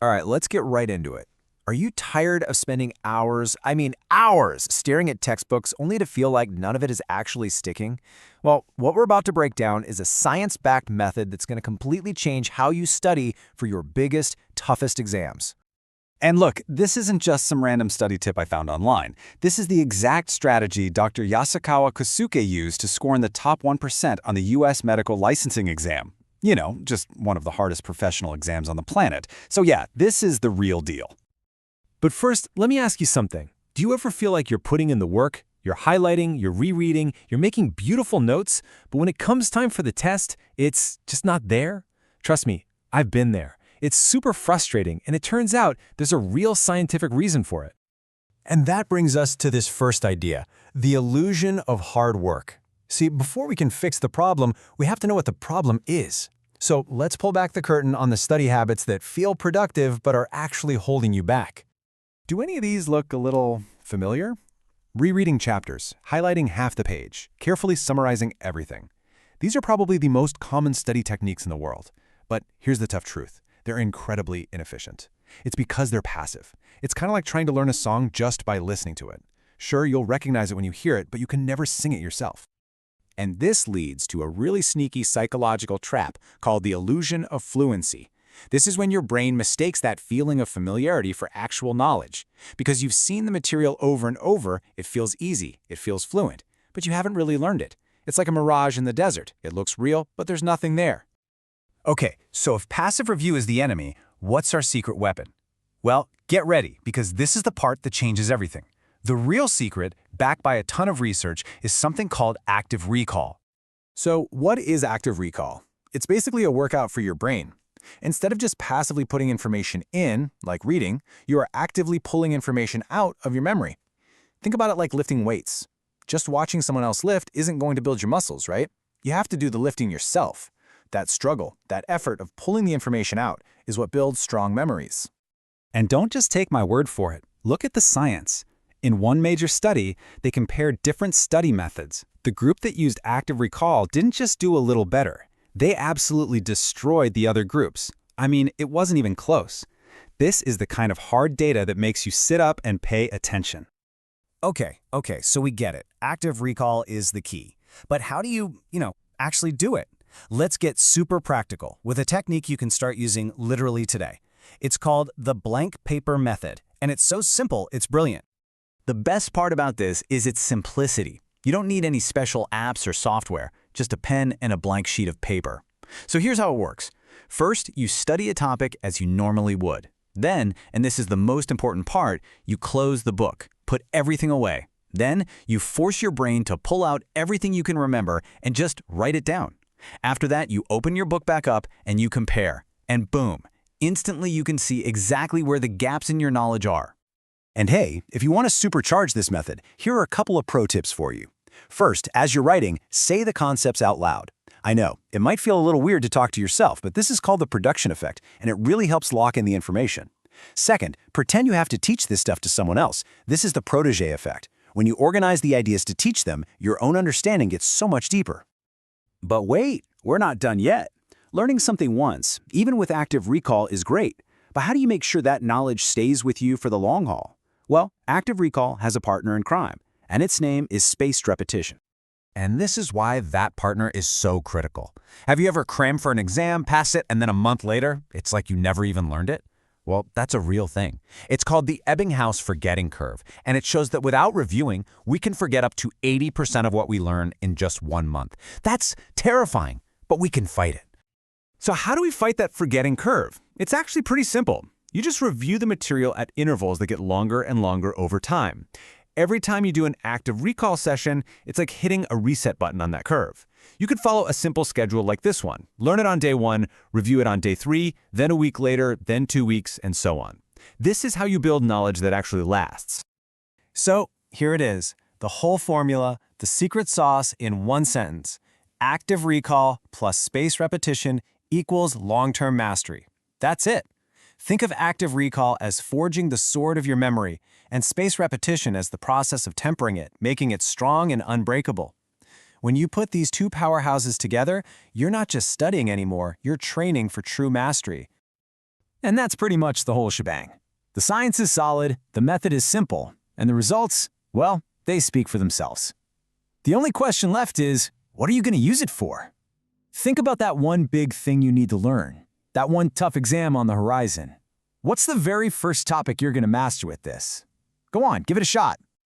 All right, let's get right into it. Are you tired of spending hours, I mean hours, staring at textbooks only to feel like none of it is actually sticking? Well, what we're about to break down is a science-backed method that's going to completely change how you study for your biggest, toughest exams. And look, this isn't just some random study tip I found online. This is the exact strategy Dr. Yasukawa Kosuke used to score in the top 1% on the US medical licensing exam. You know, just one of the hardest professional exams on the planet. So yeah, this is the real deal. But first, let me ask you something. Do you ever feel like you're putting in the work, you're highlighting, you're rereading, you're making beautiful notes, but when it comes time for the test, it's just not there? Trust me, I've been there. It's super frustrating, and it turns out there's a real scientific reason for it. And that brings us to this first idea, the illusion of hard work. See, before we can fix the problem, we have to know what the problem is. So let's pull back the curtain on the study habits that feel productive but are actually holding you back. Do any of these look a little familiar? Rereading chapters, highlighting half the page, carefully summarizing everything. These are probably the most common study techniques in the world. But here's the tough truth. They're incredibly inefficient. It's because they're passive. It's kind of like trying to learn a song just by listening to it. Sure, you'll recognize it when you hear it, but you can never sing it yourself. And this leads to a really sneaky psychological trap called the illusion of fluency. This is when your brain mistakes that feeling of familiarity for actual knowledge. Because you've seen the material over and over, it feels easy, it feels fluent, but you haven't really learned it. It's like a mirage in the desert. It looks real, but there's nothing there. Okay, so if passive review is the enemy, what's our secret weapon? Well, get ready, because this is the part that changes everything. The real secret, backed by a ton of research, is something called active recall. So what is active recall? It's basically a workout for your brain. Instead of just passively putting information in, like reading, you are actively pulling information out of your memory. Think about it like lifting weights. Just watching someone else lift isn't going to build your muscles, right? You have to do the lifting yourself. That struggle, that effort of pulling the information out is what builds strong memories. And don't just take my word for it. Look at the science. In one major study, they compared different study methods. The group that used active recall didn't just do a little better. They absolutely destroyed the other groups. I mean, it wasn't even close. This is the kind of hard data that makes you sit up and pay attention. Okay, so we get it. Active recall is the key. But how do you, actually do it? Let's get super practical with a technique you can start using literally today. It's called the blank paper method, and it's so simple, it's brilliant. The best part about this is its simplicity. You don't need any special apps or software, just a pen and a blank sheet of paper. So here's how it works. First, you study a topic as you normally would. Then, and this is the most important part, you close the book, put everything away. Then, you force your brain to pull out everything you can remember and just write it down. After that, you open your book back up and you compare. And boom, instantly you can see exactly where the gaps in your knowledge are. And hey, if you want to supercharge this method, here are a couple of pro tips for you. First, as you're writing, say the concepts out loud. I know, it might feel a little weird to talk to yourself, but this is called the production effect, and it really helps lock in the information. Second, pretend you have to teach this stuff to someone else. This is the protege effect. When you organize the ideas to teach them, your own understanding gets so much deeper. But wait, we're not done yet. Learning something once, even with active recall, is great. But how do you make sure that knowledge stays with you for the long haul? Well, active recall has a partner in crime, and its name is spaced repetition. And this is why that partner is so critical. Have you ever crammed for an exam, pass it, and then a month later, it's like you never even learned it? Well, that's a real thing. It's called the Ebbinghaus forgetting curve, and it shows that without reviewing, we can forget up to 80% of what we learn in just 1 month. That's terrifying, but we can fight it. So how do we fight that forgetting curve? It's actually pretty simple. You just review the material at intervals that get longer and longer over time. Every time you do an active recall session, it's like hitting a reset button on that curve. You could follow a simple schedule like this one. Learn it on day 1, review it on day 3, then a week later, then 2 weeks, and so on. This is how you build knowledge that actually lasts. So here it is, the whole formula, the secret sauce in one sentence. Active recall plus spaced repetition equals long-term mastery. That's it. Think of active recall as forging the sword of your memory, and spaced repetition as the process of tempering it, making it strong and unbreakable. When you put these two powerhouses together, you're not just studying anymore, you're training for true mastery. And that's pretty much the whole shebang. The science is solid, the method is simple, and the results, well, they speak for themselves. The only question left is, what are you going to use it for? Think about that one big thing you need to learn, that one tough exam on the horizon. What's the very first topic you're going to master with this? Go on, give it a shot.